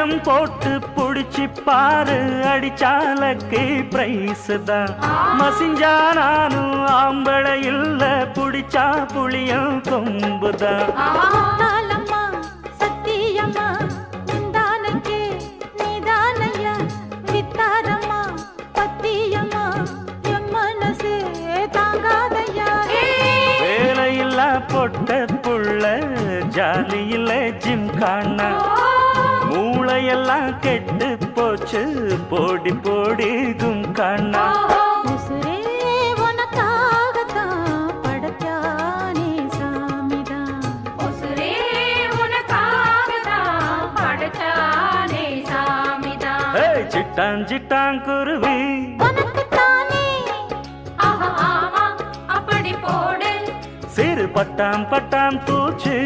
திட்டம் போட்டு புடிச்சு பாரு, அடிச்சாலக்கு பிரைஸ் தான். மசிஞ்சா நானும் ஆம்பளை இல்ல, புடிச்சா புளியும் கொம்புதான். வேலையில்லா பொட்ட புள்ள, ஜாலியில ஜிம் காணா, மூளையெல்லாம் கெட்டு போச்சு, போடி போடி கும் காணா. சிட்டான் சிட்டான் குருவி அப்படி போடு, சிறு பட்டாம் பட்டாம் பூச்சி